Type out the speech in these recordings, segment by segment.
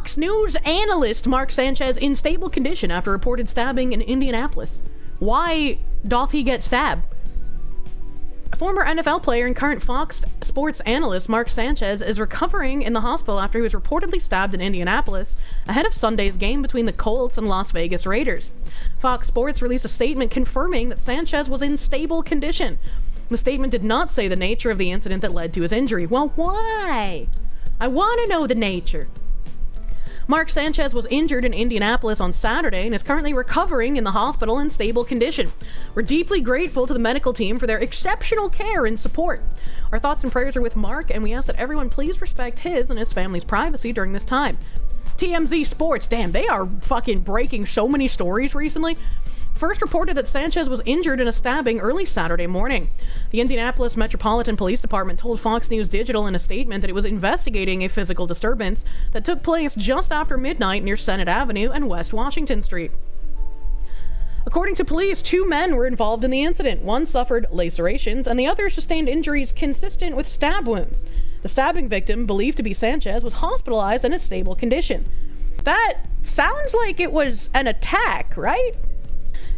Fox News analyst Mark Sanchez in stable condition after reported stabbing in Indianapolis. Why doth he get stabbed? Former NFL player and current Fox Sports analyst Mark Sanchez is recovering in the hospital after he was reportedly stabbed in Indianapolis ahead of Sunday's game between the Colts and Las Vegas Raiders. Fox Sports released a statement confirming that Sanchez was in stable condition. The statement did not say the nature of the incident that led to his injury. Well, why? I want to know the nature. Mark Sanchez was injured in Indianapolis on Saturday and is currently recovering in the hospital in stable condition. We're deeply grateful to the medical team for their exceptional care and support. Our thoughts and prayers are with Mark, and we ask that everyone please respect his and his family's privacy during this time. TMZ Sports, damn, they are fucking breaking so many stories recently. First reported that Sanchez was injured in a stabbing early Saturday morning. The Indianapolis Metropolitan Police Department told Fox News Digital in a statement that it was investigating a physical disturbance that took place just after midnight near Senate Avenue and West Washington Street. According to police, 2 men were involved in the incident. One suffered lacerations and the other sustained injuries consistent with stab wounds. The stabbing victim, believed to be Sanchez, was hospitalized in a stable condition. That sounds like it was an attack, right?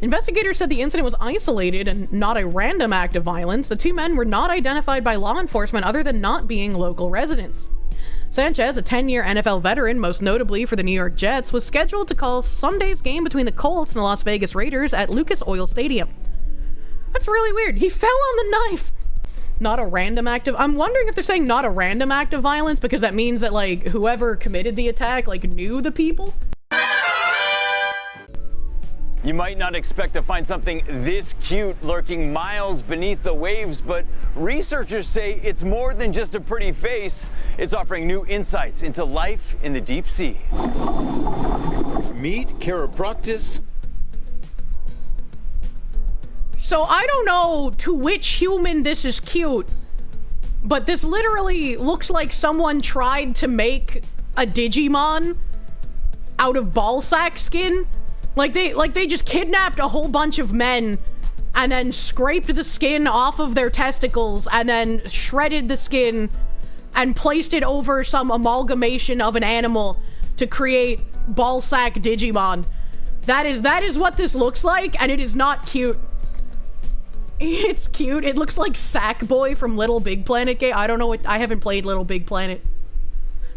Investigators said the incident was isolated and not a random act of violence. The 2 men were not identified by law enforcement other than not being local residents. Sanchez, a 10-year NFL veteran, most notably for the New York Jets, was scheduled to call Sunday's game between the Colts and the Las Vegas Raiders at Lucas Oil Stadium. That's really weird. He fell on the knife. Not a random act of... I'm wondering if they're saying not a random act of violence because that means that, like, whoever committed the attack, like, knew the people? You might not expect to find something this cute lurking miles beneath the waves, but researchers say it's more than just a pretty face. It's offering new insights into life in the deep sea. Meet Chiropractus. So I don't know to which human this is cute, but this literally looks like someone tried to make a Digimon out of ballsack skin. Like they just kidnapped a whole bunch of men and then scraped the skin off of their testicles and then shredded the skin and placed it over some amalgamation of an animal to create ballsack Digimon. That is what this looks like, and it is not cute. It's cute. It looks like Sackboy from Little Big Planet game. I don't know what... I haven't played Little Big Planet.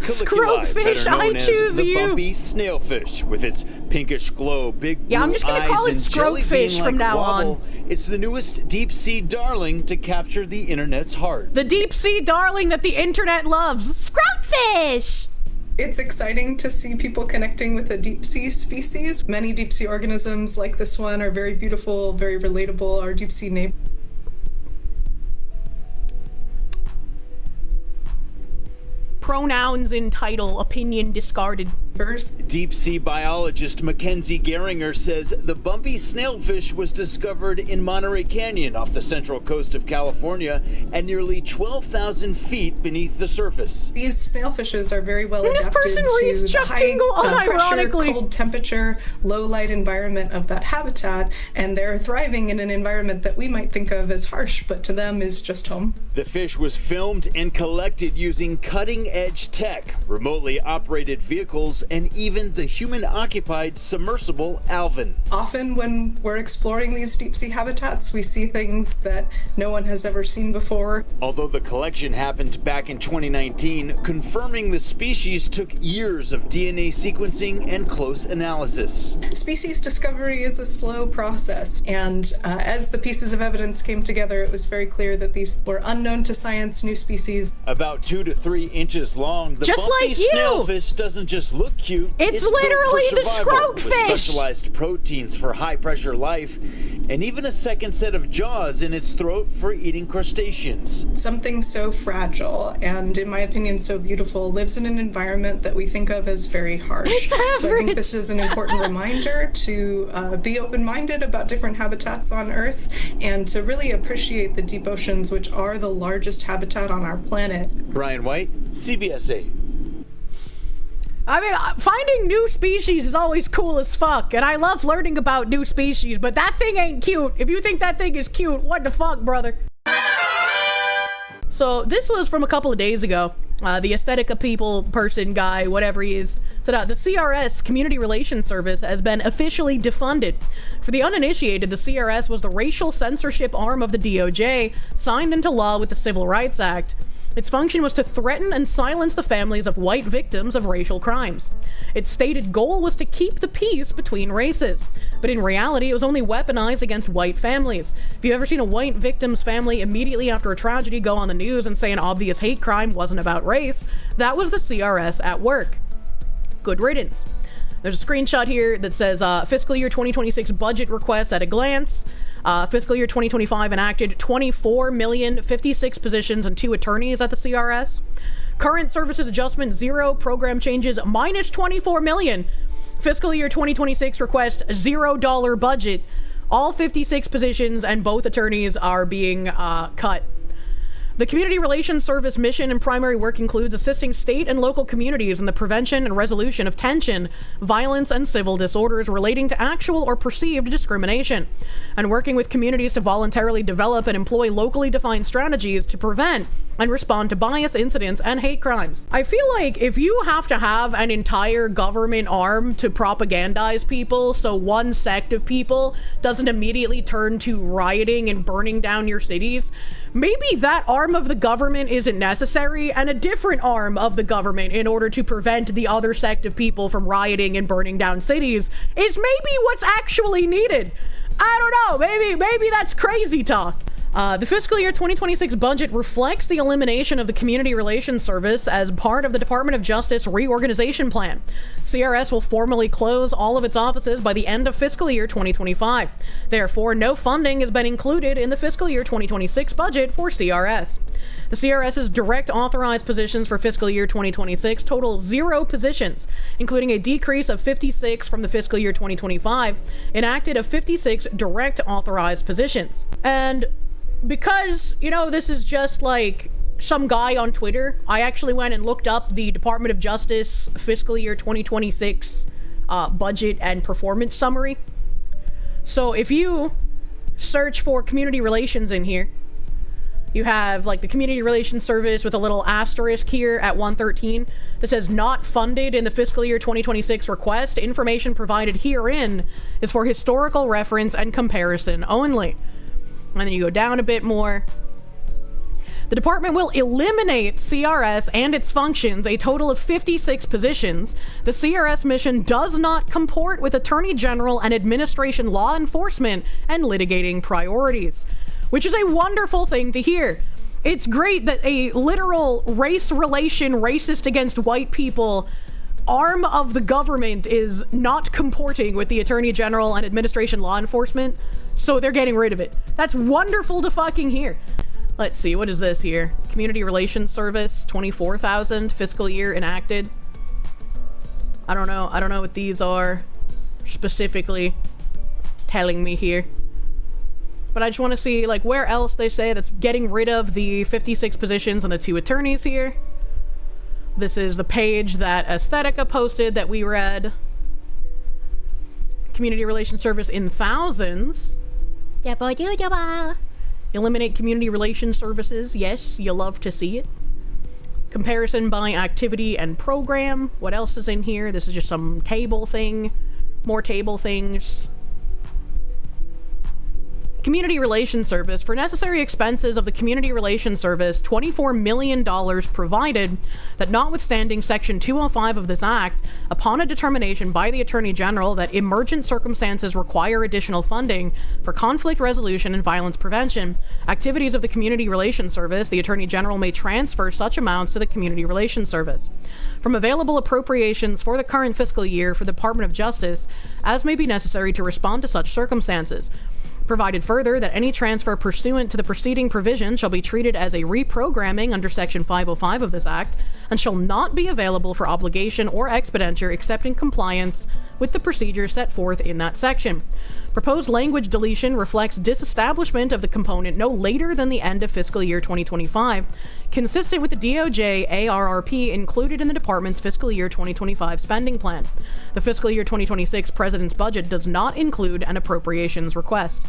Scropefish, I choose the you. Bumpy Snailfish with its pinkish glow, big blue I'm just gonna call it Scropefish from now on. It's the newest deep sea darling to capture the internet's heart. The deep sea darling that the internet loves. Scropefish! It's exciting to see people connecting with a deep sea species. Many deep sea organisms like this one are very beautiful, very relatable. Our deep sea neighbors. Pronouns in title, opinion discarded. Deep sea biologist Mackenzie Geringer says the bumpy snailfish was discovered in Monterey Canyon off the central coast of California and nearly 12,000 feet beneath the surface. These snailfishes are very well adapted to the high pressure, cold temperature, low light environment of that habitat, and they're thriving in an environment that we might think of as harsh, but to them is just home. The fish was filmed and collected using cutting-edge tech, remotely operated vehicles, and even the human-occupied submersible Alvin. Often when we're exploring these deep-sea habitats, we see things that no one has ever seen before. Although the collection happened back in 2019, confirming the species took years of DNA sequencing and close analysis. Species discovery is a slow process, and as the pieces of evidence came together, it was very clear that these were unknown to science new species. About 2 to 3 inches long, the just bumpy like snailfish doesn't just look cute. It's literally the scropefish! With specialized proteins for high-pressure life, and even a second set of jaws in its throat for eating crustaceans. Something so fragile and, in my opinion, so beautiful lives in an environment that we think of as very harsh. So I think this is an important reminder to be open-minded about different habitats on Earth and to really appreciate the deep oceans, which are the largest habitat on our planet. Brian White, CBS 8. I mean, finding new species is always cool as fuck, and I love learning about new species, but that thing ain't cute. If you think that thing is cute, what the fuck, brother? So, this was from a couple of days ago. the Aesthetica people person guy, whatever he is, said the CRS, Community Relations Service, has been officially defunded. For the uninitiated, the CRS was the racial censorship arm of the DOJ, signed into law with the Civil Rights Act. Its function was to threaten and silence the families of white victims of racial crimes. Its stated goal was to keep the peace between races, but in reality it was only weaponized against white families. If you've ever seen a white victim's family immediately after a tragedy go on the news and say an obvious hate crime wasn't about race, that was the CRS at work. Good riddance. There's a screenshot here that says fiscal year 2026 budget request at a glance. Fiscal year 2025 enacted 24,056 positions and 2 attorneys at the CRS. Current services adjustment 0, program changes minus 24 million. Fiscal year 2026 request $0 budget. All 56 positions and both attorneys are being cut. The Community Relations Service mission and primary work includes assisting state and local communities in the prevention and resolution of tension, violence, and civil disorders relating to actual or perceived discrimination, and working with communities to voluntarily develop and employ locally defined strategies to prevent and respond to bias incidents and hate crimes. I feel like if you have to have an entire government arm to propagandize people so one sect of people doesn't immediately turn to rioting and burning down your cities, maybe that arm of the government isn't necessary, and a different arm of the government in order to prevent the other sect of people from rioting and burning down cities is maybe what's actually needed. I don't know, maybe that's crazy talk. The fiscal year 2026 budget reflects the elimination of the Community Relations Service as part of the Department of Justice reorganization plan. CRS will formally close all of its offices by the end of fiscal year 2025. Therefore, no funding has been included in the fiscal year 2026 budget for CRS. The CRS's direct authorized positions for fiscal year 2026 total 0 positions, including a decrease of 56 from the fiscal year 2025, enacted of 56 direct authorized positions. And because, you know, this is just like some guy on Twitter, I actually went and looked up the Department of Justice fiscal year 2026 budget and performance summary. So if you search for community relations in here, you have like the Community Relations Service with a little asterisk here at 113 that says not funded in the fiscal year 2026 request. Information provided herein is for historical reference and comparison only. And then you go down a bit more. The department will eliminate CRS and its functions, a total of 56 positions. The CRS mission does not comport with Attorney General and Administration law enforcement and litigating priorities, which is a wonderful thing to hear. It's great that a literal race relation, racist against white people arm of the government is not comporting with the Attorney General and Administration law enforcement, so they're getting rid of it. That's wonderful to fucking hear. Let's see, what is this here? Community Relations Service, 24,000 fiscal year enacted. I don't know what these are specifically telling me here. But I just want to see like where else they say that's getting rid of the 56 positions and the 2 attorneys here. This is the page that Aesthetica posted that we read. Community Relations Service in thousands. Eliminate community relations services. Yes, you love to see it. Comparison by activity and program. What else is in here? This is just some table thing. More table things. Community Relations Service. For necessary expenses of the Community Relations Service, $24 million provided that notwithstanding Section 205 of this Act, upon a determination by the Attorney General that emergent circumstances require additional funding for conflict resolution and violence prevention, activities of the Community Relations Service, the Attorney General may transfer such amounts to the Community Relations Service from available appropriations for the current fiscal year for the Department of Justice, as may be necessary to respond to such circumstances. Provided further that any transfer pursuant to the preceding provision shall be treated as a reprogramming under Section 505 of this Act and shall not be available for obligation or expenditure except in compliance with the procedures set forth in that section. Proposed language deletion reflects disestablishment of the component no later than the end of fiscal year 2025, consistent with the DOJ ARRP included in the department's fiscal year 2025 spending plan. The fiscal year 2026 President's budget does not include an appropriations request.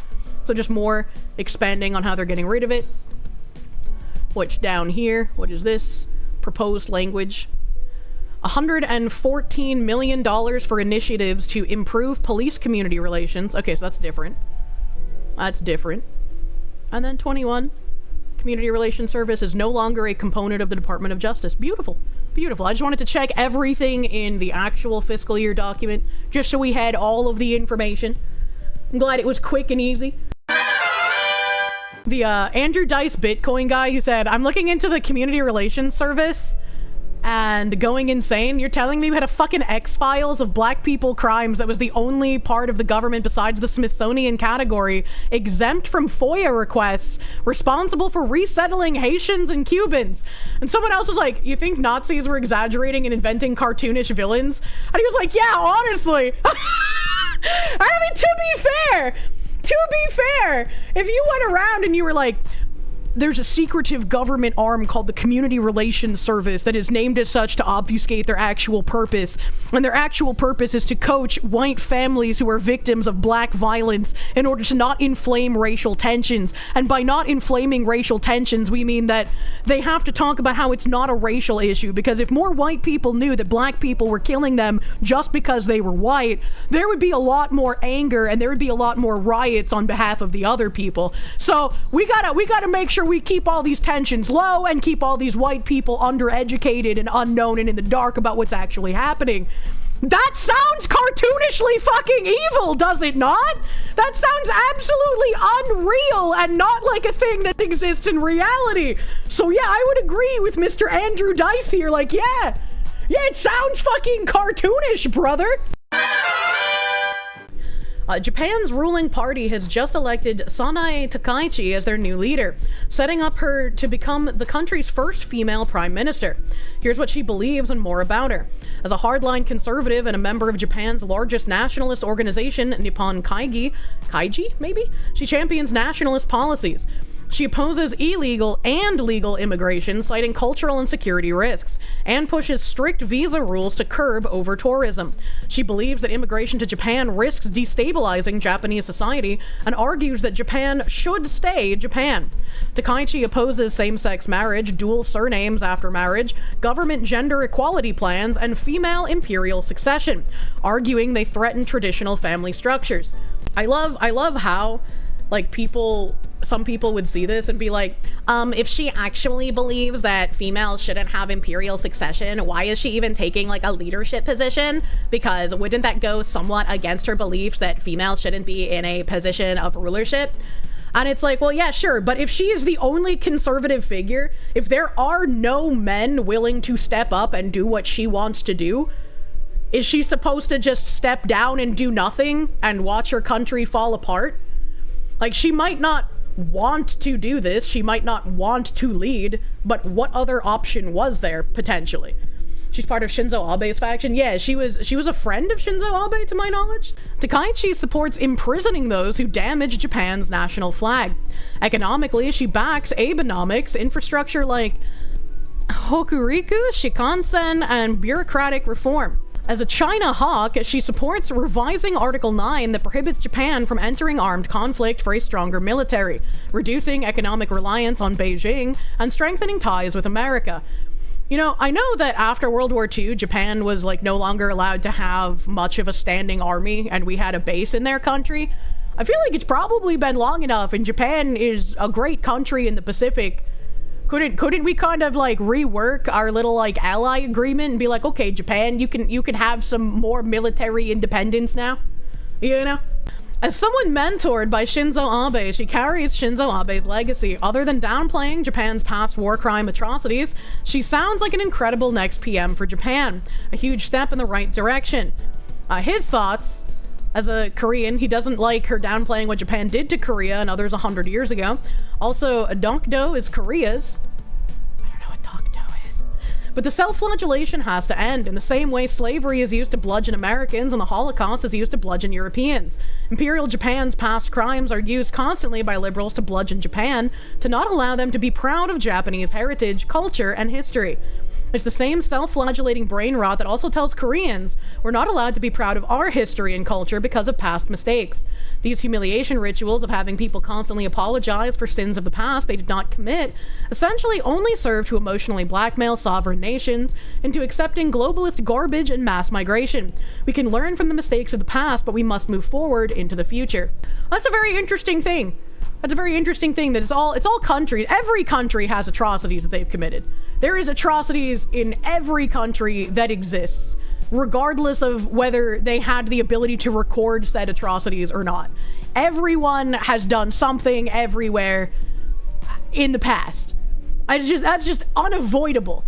So just more expanding on how they're getting rid of it. Which down here, what is this? proposed language. $114 million for initiatives to improve police community relations. Okay, so that's different. That's different. And then 21, Community Relations Service is no longer a component of the Department of Justice. Beautiful. Beautiful. I just wanted to check everything in the actual fiscal year document, just so we had all of the information. I'm glad it was quick and easy. The Andrew Dice Bitcoin guy who said, I'm looking into the Community Relations Service and going insane. You're telling me we had a fucking X-Files of black people crimes that was the only part of the government besides the Smithsonian category exempt from FOIA requests, responsible for resettling Haitians and Cubans. And someone else was like, you think Nazis were exaggerating and inventing cartoonish villains? And he was like, yeah, honestly. I mean, to be fair, if you went around and you were like, there's a secretive government arm called the Community Relations Service that is named as such to obfuscate their actual purpose. And their actual purpose is to coach white families who are victims of black violence in order to not inflame racial tensions. And by not inflaming racial tensions, we mean that they have to talk about how it's not a racial issue. Because if more white people knew that black people were killing them just because they were white, there would be a lot more anger and there would be a lot more riots on behalf of the other people. So we gotta make sure we keep all these tensions low and keep all these white people undereducated and unknown and in the dark about what's actually happening. That sounds cartoonishly fucking evil, does it not? That sounds absolutely unreal and not like a thing that exists in reality. So yeah, I would agree with Mr. Andrew Dice here. Like, yeah, it sounds fucking cartoonish, brother. Japan's ruling party has just elected Sanae Takaichi as their new leader, setting up her to become the country's first female prime minister. Here's what she believes and more about her. As a hardline conservative and a member of Japan's largest nationalist organization, Nippon Kaigi, maybe? She champions nationalist policies. She opposes illegal and legal immigration, citing cultural and security risks, and pushes strict visa rules to curb over-tourism. She believes that immigration to Japan risks destabilizing Japanese society and argues that Japan should stay Japan. Takaichi opposes same-sex marriage, dual surnames after marriage, government gender equality plans, and female imperial succession, arguing they threaten traditional family structures. I love how, like, some people would see this and be like, if she actually believes that females shouldn't have imperial succession, why is she even taking like a leadership position? Because wouldn't that go somewhat against her beliefs that females shouldn't be in a position of rulership? And it's like, well, yeah, sure, but if she is the only conservative figure, if there are no men willing to step up and do what she wants to do, is she supposed to just step down and do nothing and watch her country fall apart? Like, she might not want to do this, she might not want to lead, but what other option was there, potentially? She's part of Shinzo Abe's faction? Yeah, she was a friend of Shinzo Abe, to my knowledge. Takaichi supports imprisoning those who damage Japan's national flag. Economically, she backs Abenomics, infrastructure like Hokuriku, Shinkansen, and bureaucratic reform. As a China hawk, she supports revising Article 9 that prohibits Japan from entering armed conflict for a stronger military, reducing economic reliance on Beijing, and strengthening ties with America. You know, I know that after World War II, Japan was like no longer allowed to have much of a standing army, and we had a base in their country. I feel like it's probably been long enough, and Japan is a great country in the Pacific. Couldn't we kind of like rework our little like ally agreement and be like, okay, Japan, you can have some more military independence now, you know? As someone mentored by Shinzo Abe, she carries Shinzo Abe's legacy. Other than downplaying Japan's past war crime atrocities, she sounds like an incredible next PM for Japan, a huge step in the right direction. His thoughts. As a Korean, he doesn't like her downplaying what Japan did to Korea and others 100 years ago. Also, Dokdo is Korea's. I don't know what Dokdo is. But the self-flagellation has to end in the same way slavery is used to bludgeon Americans and the Holocaust is used to bludgeon Europeans. Imperial Japan's past crimes are used constantly by liberals to bludgeon Japan to not allow them to be proud of Japanese heritage, culture, and history. It's the same self-flagellating brain rot that also tells Koreans we're not allowed to be proud of our history and culture because of past mistakes. These humiliation rituals of having people constantly apologize for sins of the past they did not commit essentially only serve to emotionally blackmail sovereign nations into accepting globalist garbage and mass migration. We can learn from the mistakes of the past, but we must move forward into the future. That's a very interesting thing. That's a very interesting thing, that it's all countries. Every country has atrocities that they've committed. There is atrocities in every country that exists, regardless of whether they had the ability to record said atrocities or not. Everyone has done something everywhere in the past. That's just unavoidable.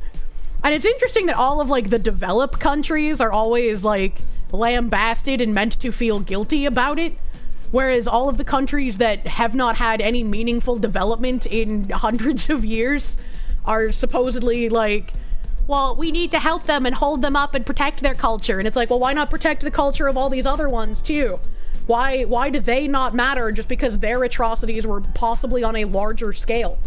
And it's interesting that all of like the developed countries are always like lambasted and meant to feel guilty about it. Whereas all of the countries that have not had any meaningful development in hundreds of years are supposedly like, well, we need to help them and hold them up and protect their culture. And it's like, well, why not protect the culture of all these other ones too? Why do they not matter just because their atrocities were possibly on a larger scale?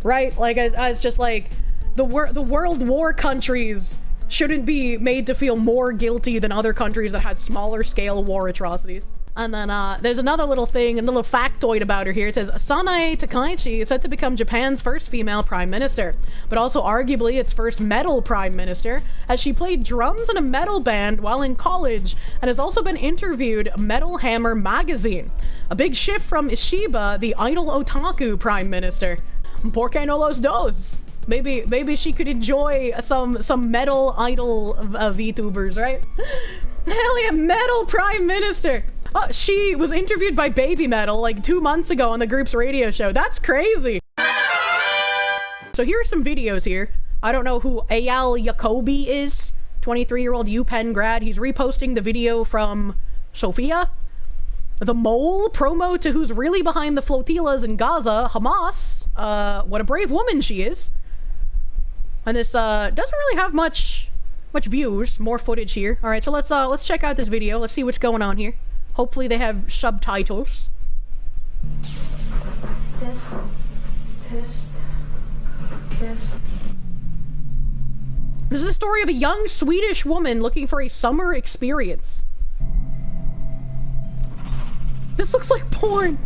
Right? Like, it's just like, the world war countries shouldn't be made to feel more guilty than other countries that had smaller scale war atrocities. And then there's another little thing, a little factoid about her here. It says, Sanae Takaichi is set to become Japan's first female prime minister, but also arguably its first metal prime minister, as she played drums in a metal band while in college, and has also been interviewed Metal Hammer magazine. A big shift from Ishiba, the idol otaku prime minister. Por qué no los dos? Maybe she could enjoy some metal idol VTubers, right? Hell yeah, metal prime minister! She was interviewed by Baby Metal like 2 months ago on the group's radio show. That's crazy. So here are some videos here. I don't know who Eyal Yacobi is. 23-year-old UPenn grad. He's reposting the video from Sofia, the mole promo to who's really behind the Flotillas in Gaza, Hamas. What a brave woman she is. And this doesn't really have much views. More footage here. All right, so let's check out this video. Let's see what's going on here. Hopefully they have subtitles. Test. This is the story of a young Swedish woman looking for a summer experience. This looks like porn.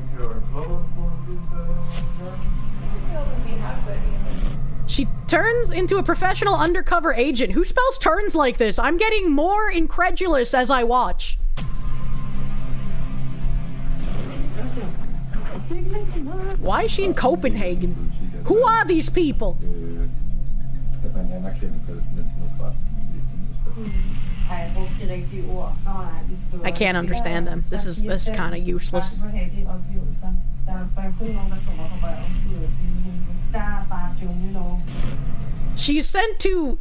She turns into a professional undercover agent. Who spells turns like this? I'm getting more incredulous as I watch. Why is she in Copenhagen? Who are these people? I can't understand them. This is kind of useless. She's sent to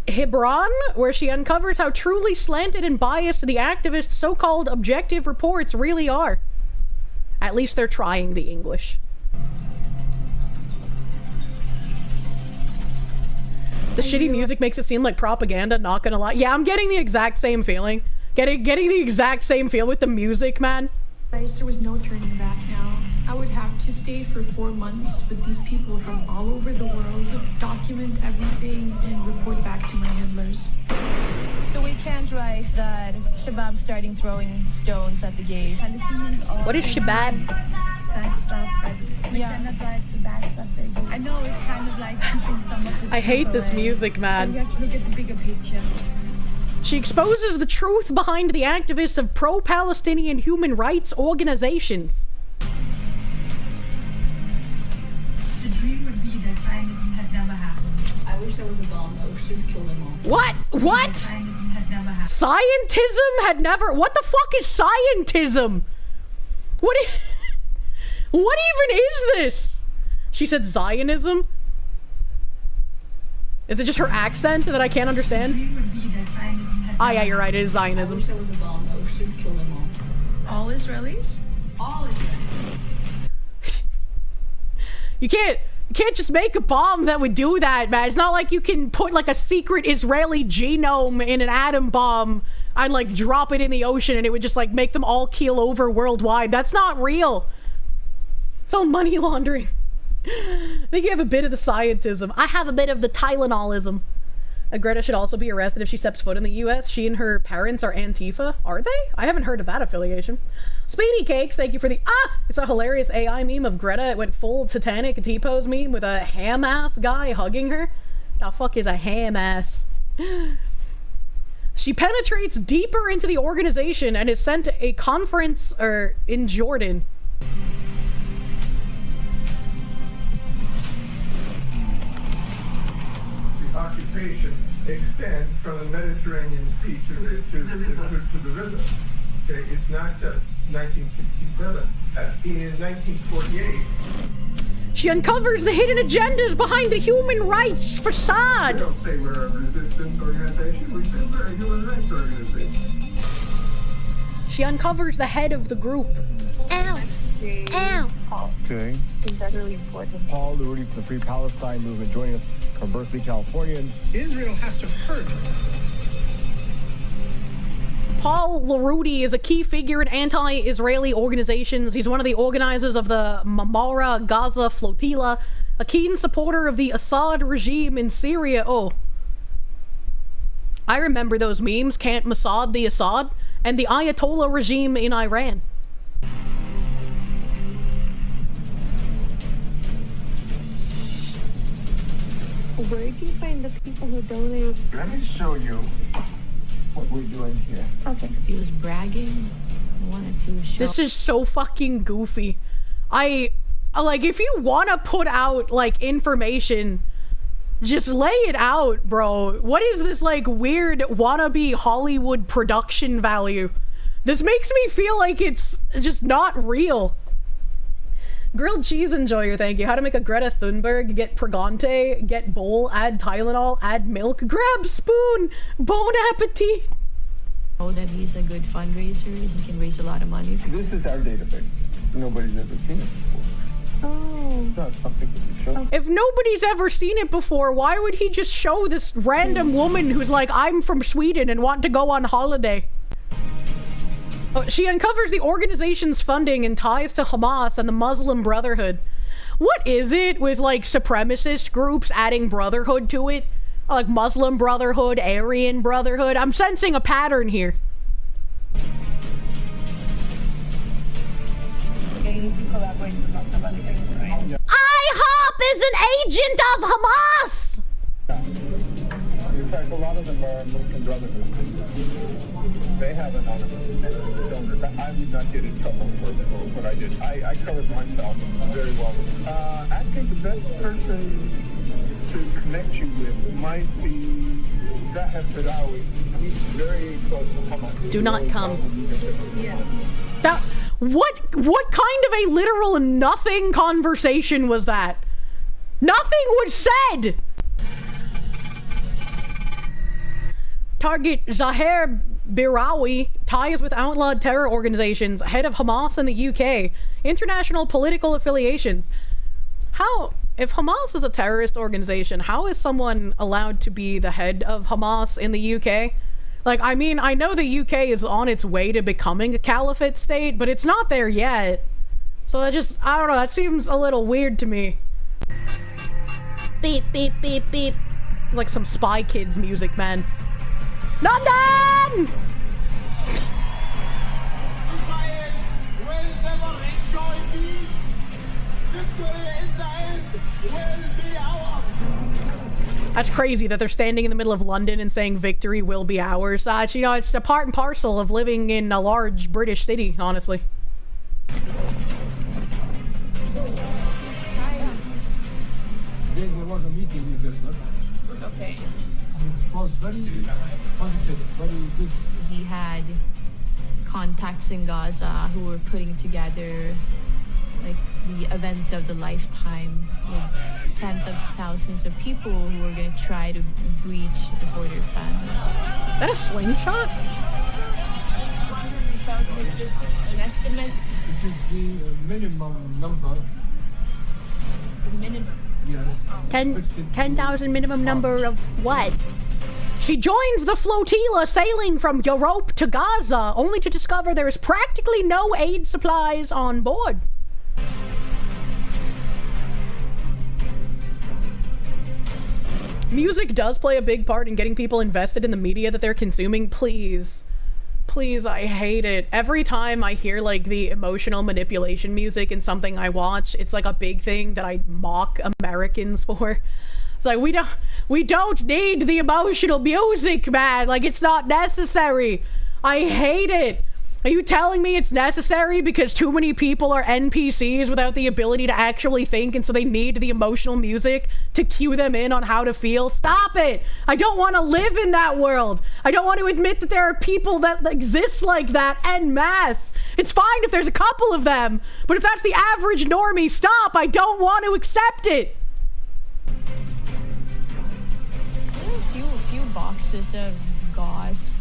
Hebron, where she uncovers how truly slanted and biased the activist so-called objective reports really are. At least they're trying the English. The shitty music makes it seem like propaganda, not gonna lie. Yeah, I'm getting the exact same feeling. Getting the exact same feel with the music, man. There was no turning back now. I would have to stay for 4 months with these people from all over the world, document everything, and report back to my handlers. So we can't write that Shabab's starting throwing stones at the gate. What is Shabab? Bad stuff, but we cannot write the bad stuff they do. I know it's kind of like keeping some of the I hate this away, music, man. but you have to look at the bigger picture. She exposes the truth behind the activists of pro-Palestinian human rights organizations. The dream would be that Zionism had never happened. I wish there was a bomb that would just kill them all. What? What? Zionism had never happened. Scientism had never... What the fuck is scientism? What even is this? She said Zionism? Is it just her accent that I can't understand? The dream would be that Zionism had Ah, yeah, you're right. It is Zionism. I wish there was a bomb that would just kill them all. All Israelis? All Israelis. You can't just make a bomb that would do that, man. It's not like you can put like a secret Israeli genome in an atom bomb and like drop it in the ocean and it would just like make them all keel over worldwide. That's not real. It's all money laundering. I think you have a bit of the scientism. I have a bit of the Tylenolism. Greta should also be arrested if she steps foot in the US. She and her parents are Antifa. Are they? I haven't heard of that affiliation. Speedy Cakes, thank you for the... It's a hilarious AI meme of Greta. It went full Titanic T-pose meme with a ham-ass guy hugging her. The fuck is a ham-ass? She penetrates deeper into the organization and is sent to a conference in Jordan. The occupation extends from the Mediterranean Sea to the river. Okay, it's not just 1967. In 1948, she uncovers the hidden agendas behind the human rights facade. we don't say we're a resistance organization, we say we're a human rights organization. She uncovers the head of the group. Ow! Ow! Okay. I think that's really important. Paul Larudi from the Free Palestine Movement joining us from Berkeley, California. Israel has to hurt. Paul Larudi is a key figure in anti-Israeli organizations. He's one of the organizers of the Mamara Gaza Flotilla, a keen supporter of the Assad regime in Syria. Oh. I remember those memes, can't Mossad the Assad, and the Ayatollah regime in Iran. Where do you find the people who donate? Let me show you what we're doing here. Okay. He was bragging. I wanted to show. This is so fucking goofy. Like, if you want to put out, like, information, just lay it out, bro. What is this, like, weird wannabe Hollywood production value? This makes me feel like it's just not real. Grilled cheese enjoyer, thank you. How to make a Greta Thunberg, get Pregante, get bowl, add Tylenol, add milk, grab spoon, bon appetit. Know that he's a good fundraiser. He can raise a lot of money. This is our database. Nobody's ever seen it before. Oh. It's not something that we show. If nobody's ever seen it before, why would he just show this random woman who's like, I'm from Sweden and want to go on holiday? She uncovers the organization's funding and ties to Hamas and the Muslim Brotherhood. What is it with, like, supremacist groups adding Brotherhood to it? Like Muslim Brotherhood, Aryan Brotherhood? I'm sensing a pattern here. IHOP is an agent of Hamas! In fact, a lot of them are Muslim Brotherhood. They have anonymous donors. I would not get in trouble for what I did. I covered myself very well. I think the best person to connect you with might be Zahed Badawi. He's very close to Hamas. Do not come. Yes. That, what kind of a literal nothing conversation was that? Nothing was said! Target Zaher Birawi, ties with outlawed terror organizations, head of Hamas in the UK, international political affiliations. How, if Hamas is a terrorist organization, how is someone allowed to be the head of Hamas in the UK? Like, I mean, I know the UK is on its way to becoming a caliphate state, but it's not there yet. So that just, I don't know, that seems a little weird to me. Beep, beep, beep, beep. Like some Spy Kids music, man. London! Israel will never enjoy peace. Victory in the end will be ours. That's crazy that they're standing in the middle of London and saying victory will be ours. You know, it's a part and parcel of living in a large British city, honestly. There was a meeting with this, Okay. it was very positive, very good. He had contacts in Gaza who were putting together like the event of the lifetime with tens of thousands of people who were going to try to breach the border fence. Is that a slingshot? 100,000 is just an estimate. It is the minimum number. The minimum. Yes. 10,000 minimum number of what? She joins the flotilla sailing from Europe to Gaza, only to discover there is practically no aid supplies on board. Music does play a big part in getting people invested in the media that they're consuming. Please, I hate it. Every time I hear like the emotional manipulation music in something I watch, it's like a big thing that I mock Americans for. It's like, we don't need the emotional music, man. Like, it's not necessary. I hate it. Are you telling me it's necessary because too many people are NPCs without the ability to actually think, and so they need the emotional music to cue them in on how to feel? Stop it! I don't want to live in that world. I don't want to admit that there are people that exist like that en masse. It's fine if there's a couple of them, but if that's the average normie, stop! I don't want to accept it! A few boxes of gauze.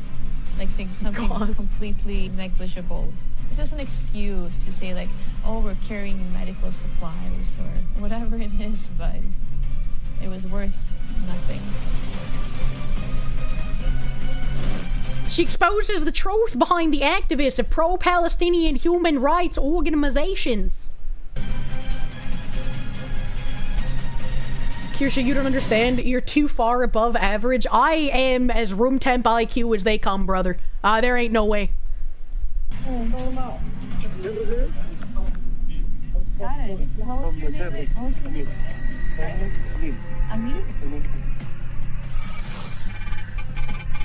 Like saying something completely negligible. It's just an excuse to say like, oh, we're carrying medical supplies or whatever it is, but it was worth nothing. She exposes the truth behind the activists of pro-Palestinian human rights organizations. Kirsche, you don't understand. You're too far above average. I am as room temp IQ as they come, brother. There ain't no way.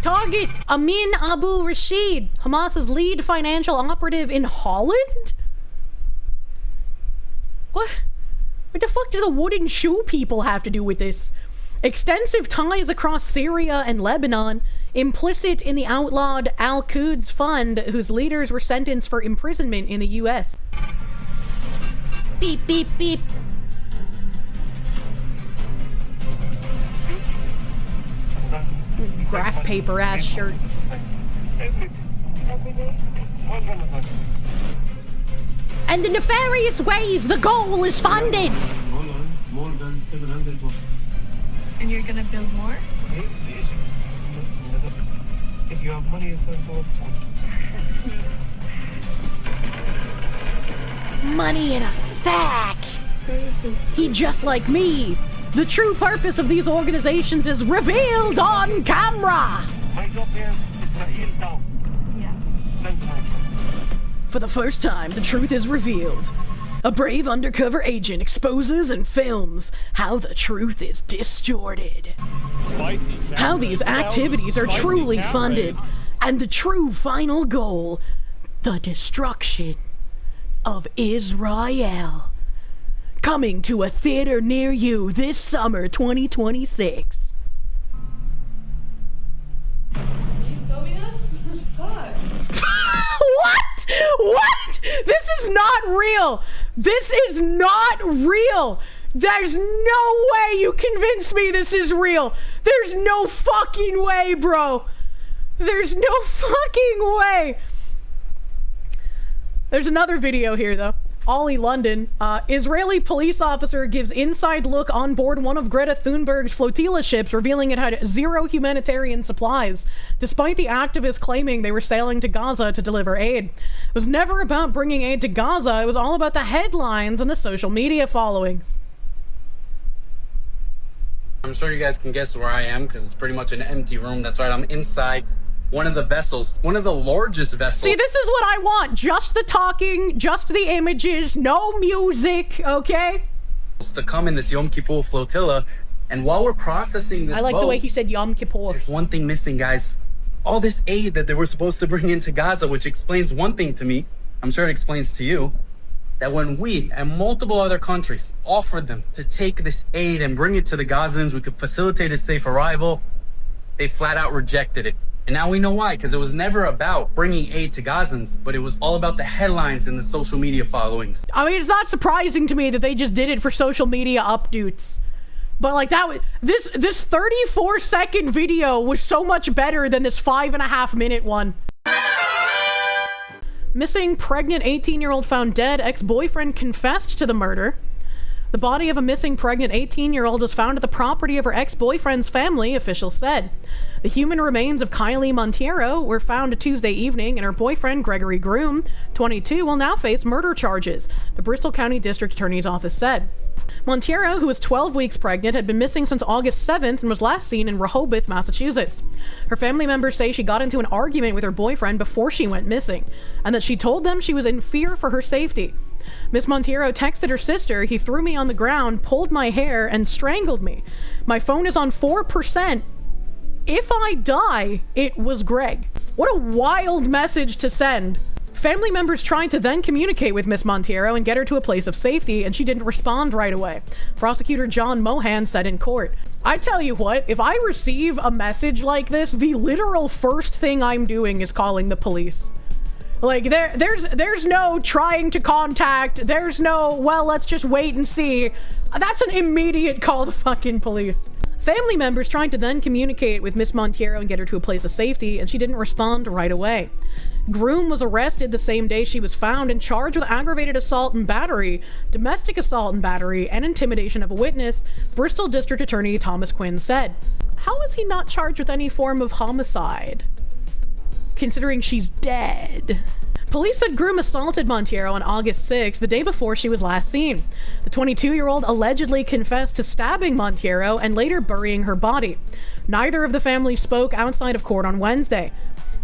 Target Amin Abu Rashid, Hamas's lead financial operative in Holland? What? What the fuck do the wooden shoe people have to do with this? Extensive ties across Syria and Lebanon, implicit in the outlawed Al-Quds Fund, whose leaders were sentenced for imprisonment in the US. Beep, beep, beep. Graph paper ass shirt. And the nefarious ways the goal is funded. More than 700 more. And you're gonna build more? If you have money, it's going to Money in a sack. He just like me. The true purpose of these organizations is revealed on camera. My job here is down. Yeah. For the first time, the truth is revealed. A brave undercover agent exposes and films how the truth is distorted. How these activities are truly funded, and the true final goal, the destruction of Israel. Coming to a theater near you this summer 2026. Are you filming us? Scott. What? What? This is not real. This is not real. There's no way you convince me this is real. There's no fucking way, bro. There's no fucking way. There's another video here, though. Ollie London. Israeli police officer gives inside look on board one of Greta Thunberg's Flotilla ships, revealing it had zero humanitarian supplies, despite the activists claiming they were sailing to Gaza to deliver aid. It was never about bringing aid to Gaza. It was all about the headlines and the social media followings. I'm sure you guys can guess where I am, because it's pretty much an empty room. That's right, I'm inside one of the vessels, one of the largest vessels. See, this is what I want. Just the talking, just the images, no music, okay? To come in this Yom Kippur flotilla, and while we're processing this I like boat, the way he said Yom Kippur. There's one thing missing, guys. All this aid that they were supposed to bring into Gaza, which explains one thing to me, I'm sure it explains to you, that when we and multiple other countries offered them to take this aid and bring it to the Gazans, we could facilitate its safe arrival, they flat out rejected it. And now we know why, because it was never about bringing aid to Gazans, but it was all about the headlines and the social media followings. I mean, it's not surprising to me that they just did it for social media updates. But like this 34-second video was so much better than this 5.5-minute one. Missing pregnant 18-year-old found dead. Ex-boyfriend confessed to the murder. The body of a missing pregnant 18-year-old was found at the property of her ex-boyfriend's family, officials said. The human remains of Kylie Monteiro were found Tuesday evening, and her boyfriend, Gregory Groom, 22, will now face murder charges, the Bristol County District Attorney's Office said. Monteiro, who was 12 weeks pregnant, had been missing since August 7th and was last seen in Rehoboth, Massachusetts. Her family members say she got into an argument with her boyfriend before she went missing, and that she told them she was in fear for her safety. Miss Monteiro texted her sister, "He threw me on the ground, pulled my hair, and strangled me. My phone is on 4%. If I die, it was Greg." What a wild message to send. Family members tried to then communicate with Miss Monteiro and get her to a place of safety, and she didn't respond right away. Prosecutor John Mohan said in court, "I tell you what, if I receive a message like this, the literal first thing I'm doing is calling the police. Like, there's no trying to contact, there's no, well, let's just wait and see. That's an immediate call the fucking police." Family members tried to then communicate with Miss Monteiro and get her to a place of safety, and she didn't respond right away. Groom was arrested the same day she was found and charged with aggravated assault and battery, domestic assault and battery, and intimidation of a witness, Bristol District Attorney Thomas Quinn said. How is he not charged with any form of homicide, considering she's dead? Police said Groom assaulted Monteiro on August 6th, the day before she was last seen. The 22-year-old allegedly confessed to stabbing Monteiro and later burying her body. Neither of the families spoke outside of court on Wednesday.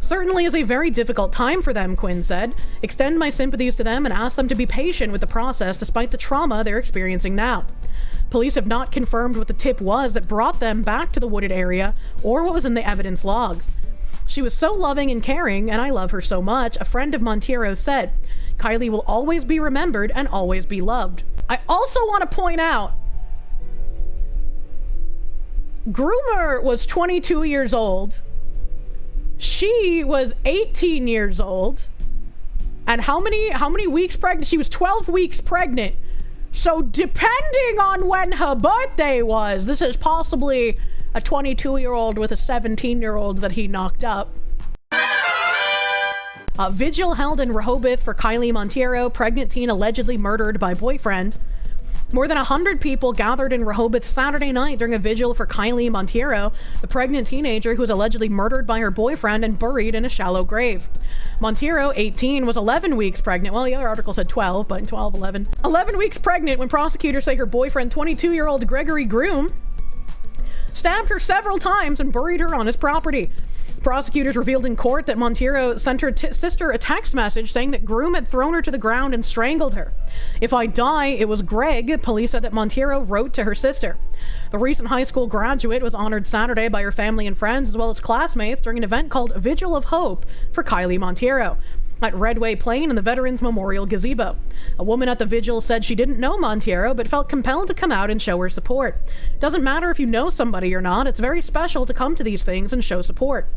"Certainly is a very difficult time for them," Quinn said. "Extend my sympathies to them and ask them to be patient with the process despite the trauma they're experiencing now." Police have not confirmed what the tip was that brought them back to the wooded area or what was in the evidence logs. "She was so loving and caring, and I love her so much," a friend of Monteiro said. "Kylie will always be remembered and always be loved." I also want to point out, Groomer was 22 years old. She was 18 years old. And how many weeks pregnant? She was 12 weeks pregnant. So depending on when her birthday was, this is possibly a 22-year-old with a 17-year-old that he knocked up. Vigil held in Rehoboth for Kylie Monteiro, pregnant teen allegedly murdered by boyfriend. More than 100 people gathered in Rehoboth Saturday night during a vigil for Kylie Monteiro, the pregnant teenager who was allegedly murdered by her boyfriend and buried in a shallow grave. Monteiro, 18, was 11 weeks pregnant. Well, the other article said 12, but 12, 11. 11 weeks pregnant when prosecutors say her boyfriend, 22-year-old Gregory Groom, stabbed her several times and buried her on his property. Prosecutors revealed in court that Monteiro sent her sister a text message saying that Groom had thrown her to the ground and strangled her. "If I die, it was Greg," police said that Monteiro wrote to her sister. The recent high school graduate was honored Saturday by her family and friends as well as classmates during an event called Vigil of Hope for Kylie Monteiro at Redway Plain in the Veterans Memorial Gazebo. A woman at the vigil said she didn't know Monteiro but felt compelled to come out and show her support. "It doesn't matter if you know somebody or not, it's very special to come to these things and show support.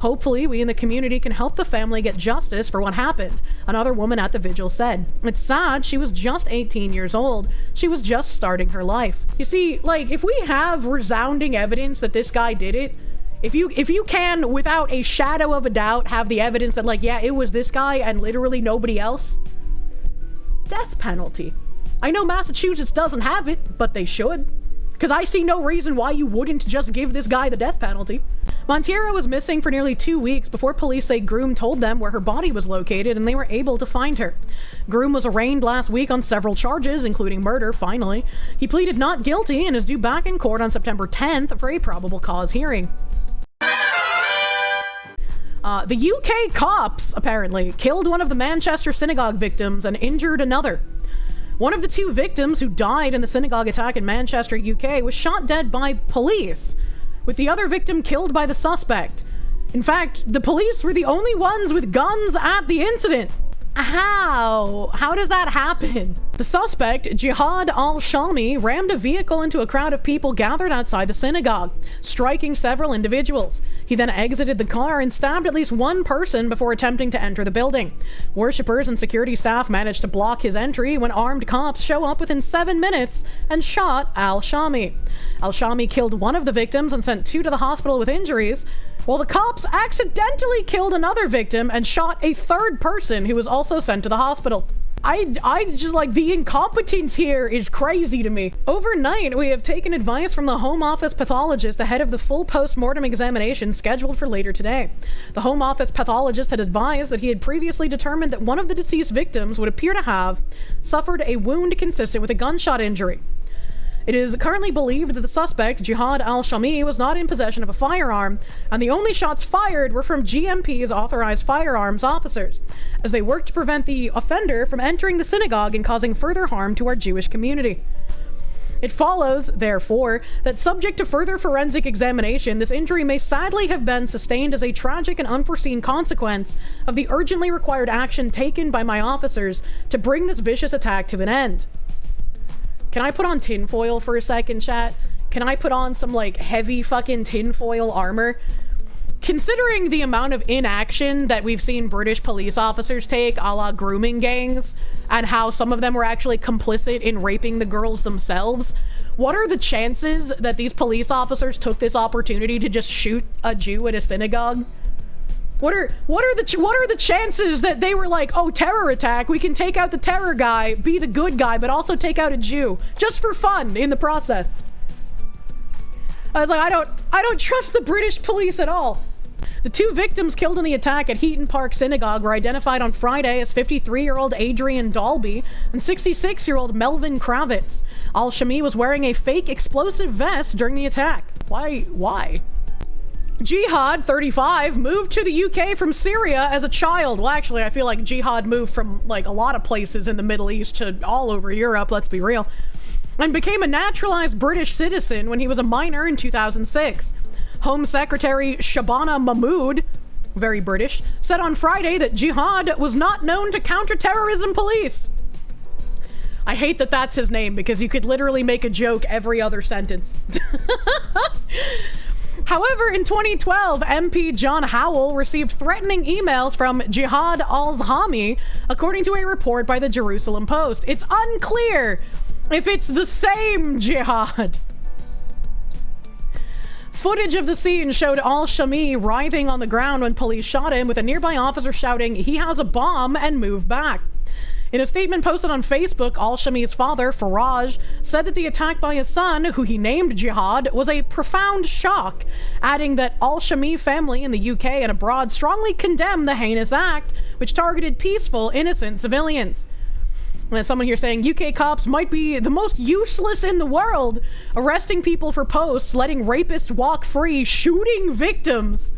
Hopefully, we in the community can help the family get justice for what happened," another woman at the vigil said. "It's sad, she was just 18 years old. She was just starting her life." You see, like, if we have resounding evidence that this guy did it, if you can, without a shadow of a doubt, have the evidence that, like, yeah, it was this guy and literally nobody else, death penalty. I know Massachusetts doesn't have it, but they should. Because I see no reason why you wouldn't just give this guy the death penalty. Monteiro was missing for nearly 2 weeks before police say Groom told them where her body was located and they were able to find her. Groom was arraigned last week on several charges, including murder, finally. He pleaded not guilty and is due back in court on September 10th for a probable cause hearing. The UK cops, apparently, killed one of the Manchester Synagogue victims and injured another. One of the 2 victims who died in the synagogue attack in Manchester, UK, was shot dead by police, with the other victim killed by the suspect. In fact, the police were the only ones with guns at the incident. How? How does that happen? The suspect, Jihad al-Shami, rammed a vehicle into a crowd of people gathered outside the synagogue, striking several individuals. He then exited the car and stabbed at least one person before attempting to enter the building. Worshippers and security staff managed to block his entry when armed cops show up within 7 minutes and shot al-Shami. Al-Shami killed one of the victims and sent 2 to the hospital with injuries, while the cops accidentally killed another victim and shot a 3rd person who was also sent to the hospital. I just, like, the incompetence here is crazy to me. Overnight, we have taken advice from the Home Office pathologist ahead of the full post-mortem examination scheduled for later today. The Home Office pathologist had advised that he had previously determined that one of the deceased victims would appear to have suffered a wound consistent with a gunshot injury. It is currently believed that the suspect, Jihad al-Shami, was not in possession of a firearm, and the only shots fired were from GMP's authorized firearms officers, as they worked to prevent the offender from entering the synagogue and causing further harm to our Jewish community. It follows, therefore, that subject to further forensic examination, this injury may sadly have been sustained as a tragic and unforeseen consequence of the urgently required action taken by my officers to bring this vicious attack to an end. Can I put on tinfoil for a second, chat? Can I put on some, like, heavy fucking tinfoil armor? Considering the amount of inaction that we've seen British police officers take, a la grooming gangs, and how some of them were actually complicit in raping the girls themselves, what are the chances that these police officers took this opportunity to just shoot a Jew at a synagogue? What are the chances that they were like, oh, terror attack, we can take out the terror guy, be the good guy, but also take out a Jew, just for fun in the process? I was like, I don't trust the British police at all. The two victims killed in the attack at Heaton Park Synagogue were identified on Friday as 53-year-old Adrian Dalby and 66-year-old Melvin Kravitz. Al-Shami was wearing a fake explosive vest during the attack. Why? Jihad, 35, moved to the UK from Syria as a child. Well, actually, I feel like Jihad moved from, like, a lot of places in the Middle East to all over Europe, let's be real, and became a naturalized British citizen when he was a minor in 2006. Home Secretary Shabana Mahmood, very British, said on Friday that Jihad was not known to counter-terrorism police. I hate that that's his name, because you could literally make a joke every other sentence. However, in 2012, MP John Howell received threatening emails from Jihad al-Shami, according to a report by the Jerusalem Post. It's unclear if it's the same Jihad. Footage of the scene showed al-Shami writhing on the ground when police shot him, with a nearby officer shouting, "He has a bomb," and move back. In a statement posted on Facebook, al-Shami's father, Faraj, said that the attack by his son, who he named Jihad, was a profound shock, adding that al-Shami family in the UK and abroad strongly condemn the heinous act, which targeted peaceful, innocent civilians. And someone here saying UK cops might be the most useless in the world, arresting people for posts, letting rapists walk free, shooting victims.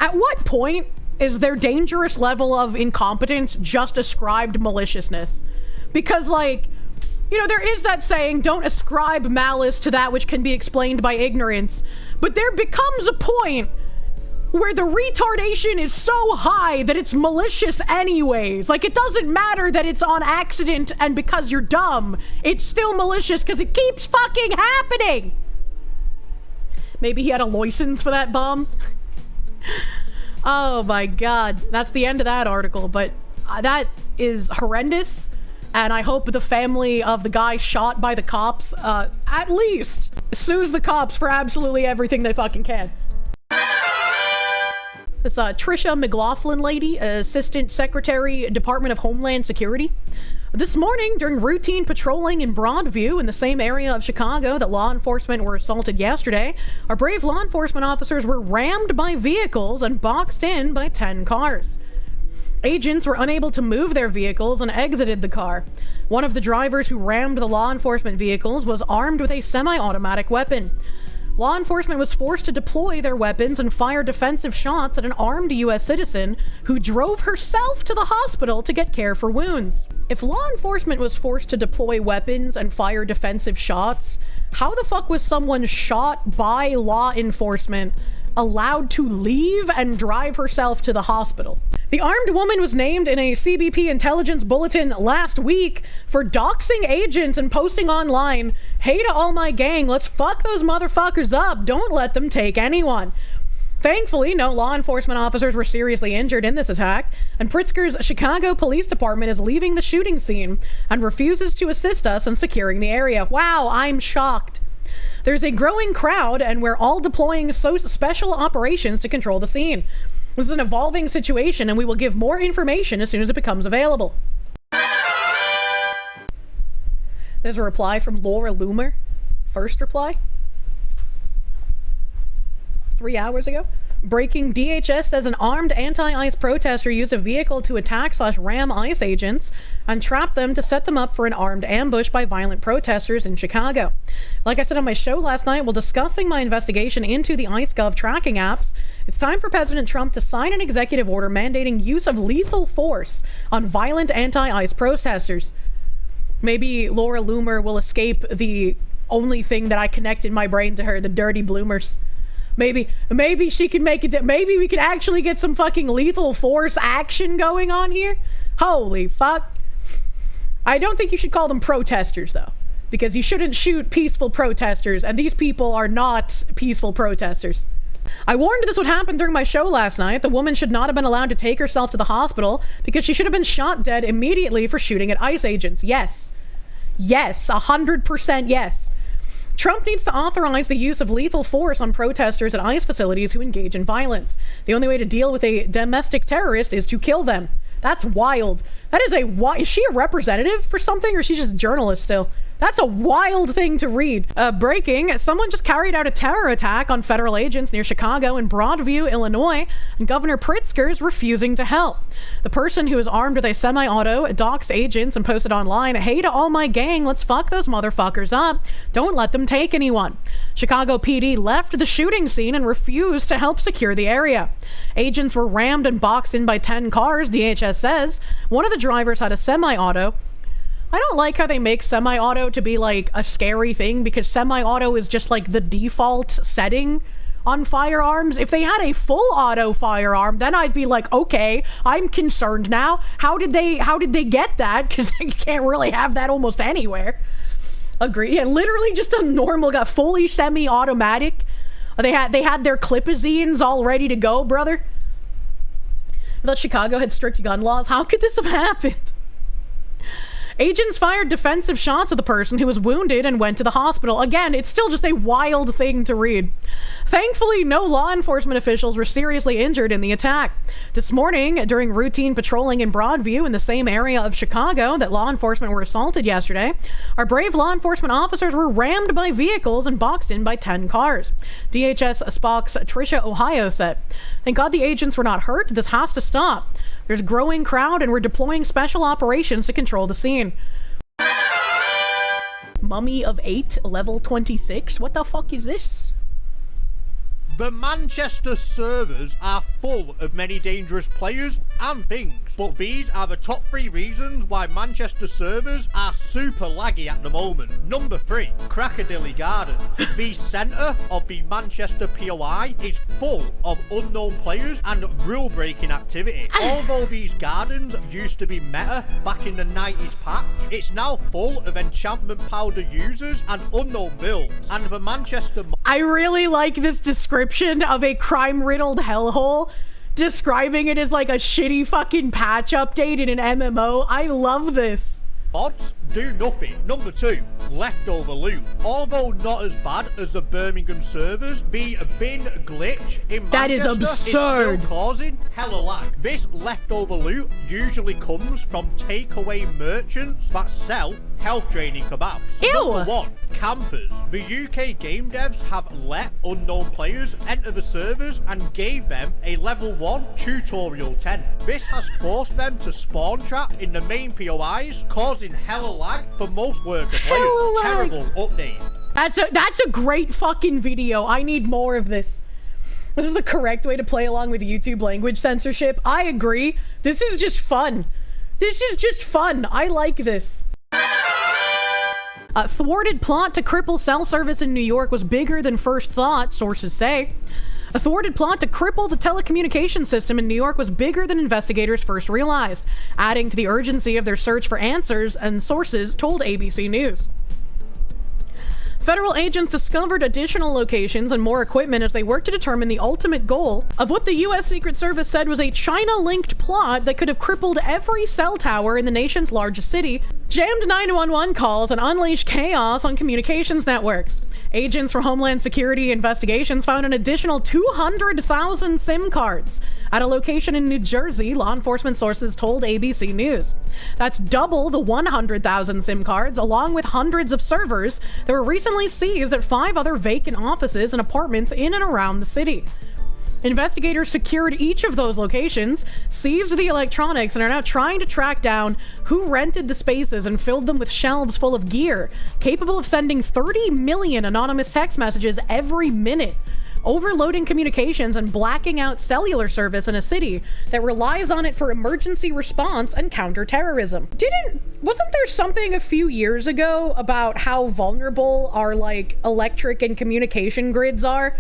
At what point is their dangerous level of incompetence just ascribed maliciousness? Because, like, you know, there is that saying, don't ascribe malice to that which can be explained by ignorance, but there becomes a point where the retardation is so high that it's malicious anyways. Like, it doesn't matter that it's on accident and because you're dumb. It's still malicious because it keeps fucking happening. Maybe he had a license for that bomb. Oh my god. That's the end of that article, but that is horrendous. And I hope the family of the guy shot by the cops, at least, sues the cops for absolutely everything they fucking can. This Trisha McLaughlin lady, Assistant Secretary, Department of Homeland Security. This morning, during routine patrolling in Broadview, in the same area of Chicago that law enforcement were assaulted yesterday, our brave law enforcement officers were rammed by vehicles and boxed in by 10 cars. Agents were unable to move their vehicles and exited the car. One of the drivers who rammed the law enforcement vehicles was armed with a semi-automatic weapon. Law enforcement was forced to deploy their weapons and fire defensive shots at an armed U.S. citizen who drove herself to the hospital to get care for wounds. If law enforcement was forced to deploy weapons and fire defensive shots, how the fuck was someone shot by law enforcement allowed to leave and drive herself to the hospital? The armed woman was named in a CBP intelligence bulletin last week for doxing agents and posting online, "Hey to all my gang, let's fuck those motherfuckers up, don't let them take anyone." Thankfully, no law enforcement officers were seriously injured in this attack, and Pritzker's Chicago Police Department is leaving the shooting scene and refuses to assist us in securing the area. Wow, I'm shocked. There's a growing crowd, and we're all deploying special operations to control the scene. This is an evolving situation, and we will give more information as soon as it becomes available. There's a reply from Laura Loomer. First reply. 3 hours ago. Breaking: DHS says an armed anti-ICE protester used a vehicle to attack/ram ICE agents and trap them to set them up for an armed ambush by violent protesters in Chicago. Like I said on my show last night, while discussing my investigation into the ICE Gov tracking apps, it's time for President Trump to sign an executive order mandating use of lethal force on violent anti-ICE protesters. Maybe Laura Loomer will escape the only thing that I connect in my brain to her, the dirty bloomers. Maybe she can make it. Maybe we can actually get some fucking lethal force action going on here. Holy fuck. I don't think you should call them protesters, though, because you shouldn't shoot peaceful protesters, and these people are not peaceful protesters. I warned this would happen during my show last night. The woman should not have been allowed to take herself to the hospital because she should have been shot dead immediately for shooting at ICE agents. Yes. Yes, 100% yes. Trump needs to authorize the use of lethal force on protesters at ICE facilities who engage in violence. The only way to deal with a domestic terrorist is to kill them. That's wild. That is is she a representative for something, or is she just a journalist still? That's a wild thing to read. Breaking: someone just carried out a terror attack on federal agents near Chicago and Broadview, Illinois, and Governor Pritzker is refusing to help. The person, who is armed with a semi-auto, doxed agents and posted online, "Hey to all my gang, let's fuck those motherfuckers up. Don't let them take anyone." Chicago PD left the shooting scene and refused to help secure the area. Agents were rammed and boxed in by 10 cars, DHS says. One of the drivers had a semi-auto. I don't like how they make semi-auto to be like a scary thing, because semi-auto is just like the default setting on firearms. If they had a full auto firearm, then I'd be like, okay, I'm concerned now. How did they get that? Because you can't really have that almost anywhere. Agree. Yeah, literally just a normal guy, fully semi-automatic. They had their clipazines all ready to go, brother. I thought Chicago had strict gun laws. How could this have happened? Agents fired defensive shots at the person, who was wounded and went to the hospital. Again, it's still just a wild thing to read. Thankfully, no law enforcement officials were seriously injured in the attack. This morning, during routine patrolling in Broadview, in the same area of Chicago that law enforcement were assaulted yesterday, our brave law enforcement officers were rammed by vehicles and boxed in by 10 cars. DHS spokes Tricia Ohio said, "Thank God the agents were not hurt. This has to stop. There's a growing crowd and we're deploying special operations to control the scene." Mummy of 8, level 26? What the fuck is this? The Manchester servers are full of many dangerous players and things, but these are the top 3 reasons why Manchester servers are super laggy at the moment. Number 3, Crocodile Gardens. The centre of the Manchester POI is full of unknown players and rule-breaking activity. Although these gardens used to be meta back in the 90s patch, it's now full of enchantment powder users and unknown builds. And the Manchester... I really like this description of a crime-riddled hellhole, describing it as like a shitty fucking patch update in an MMO. I love this. Mods do nothing. Number 2, leftover loot. Although not as bad as the Birmingham servers, the bin glitch in Manchester is still causing hella lag. This leftover loot usually comes from takeaway merchants that sell health-draining kebabs. Ew. Number 1, campers. The UK game devs have let unknown players enter the servers and gave them a level 1 tutorial tent. This has forced them to spawn trap in the main POIs, causing hella lag for most worker players. Terrible update. That's a great fucking video. I need more of this. This is the correct way to play along with YouTube language censorship. I agree. This is just fun. This is just fun. I like this. A thwarted plot to cripple cell service in New York was bigger than first thought, sources say. A thwarted plot to cripple the telecommunications system in New York was bigger than investigators first realized, adding to the urgency of their search for answers, and sources told ABC News. Federal agents discovered additional locations and more equipment as they worked to determine the ultimate goal of what the U.S. Secret Service said was a China-linked plot that could have crippled every cell tower in the nation's largest city, jammed 911 calls, and unleashed chaos on communications networks. Agents for Homeland Security investigations found an additional 200,000 SIM cards at a location in New Jersey, law enforcement sources told ABC News. That's double the 100,000 SIM cards, along with hundreds of servers that were recently seized at 5 other vacant offices and apartments in and around the city. Investigators secured each of those locations, seized the electronics, and are now trying to track down who rented the spaces and filled them with shelves full of gear, capable of sending 30 million anonymous text messages every minute, overloading communications and blacking out cellular service in a city that relies on it for emergency response and counterterrorism. Wasn't there something a few years ago about how vulnerable our, like, electric and communication grids are?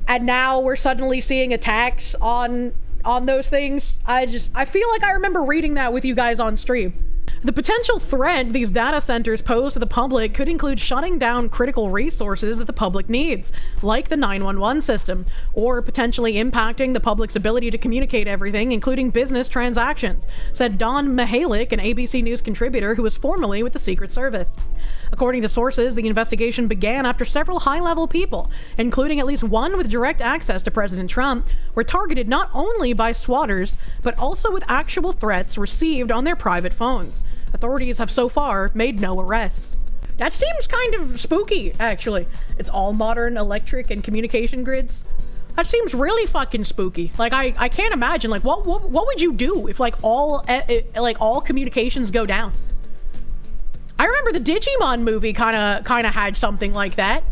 And now we're suddenly seeing attacks on those things. I feel like I remember reading that with you guys on stream. The potential threat these data centers pose to the public could include shutting down critical resources that the public needs, like the 911 system, or potentially impacting the public's ability to communicate everything, including business transactions, said Don Mihalik, an ABC News contributor who was formerly with the Secret Service. According to sources, the investigation began after several high-level people, including at least one with direct access to President Trump, were targeted not only by swatters, but also with actual threats received on their private phones. Authorities have so far made no arrests. That seems kind of spooky, actually. It's all modern electric and communication grids. That seems really fucking spooky. Like, I can't imagine, like, what would you do if, like, all communications go down? I remember the Digimon movie kind of had something like that.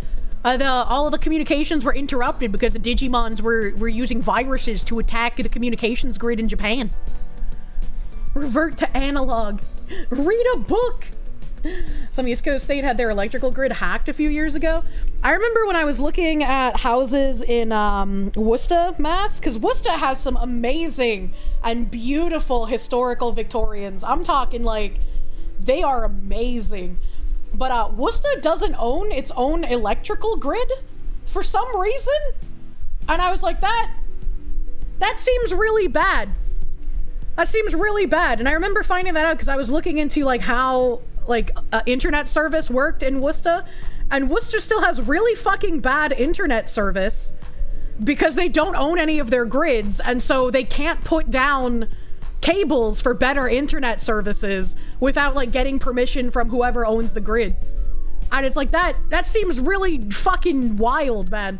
All of the communications were interrupted because the Digimons were using viruses to attack the communications grid in Japan. Revert to analog. Read a book. Some East Coast state had their electrical grid hacked a few years ago. I remember when I was looking at houses in Worcester, Mass, because Worcester has some amazing and beautiful historical Victorians. I'm talking like they are amazing. But Worcester doesn't own its own electrical grid for some reason. And I was like, that seems really bad. That seems really bad. And I remember finding that out because I was looking into like how like internet service worked in Worcester, and Worcester still has really fucking bad internet service because they don't own any of their grids, and so they can't put down cables for better internet services without like getting permission from whoever owns the grid. And it's like that seems really fucking wild, man.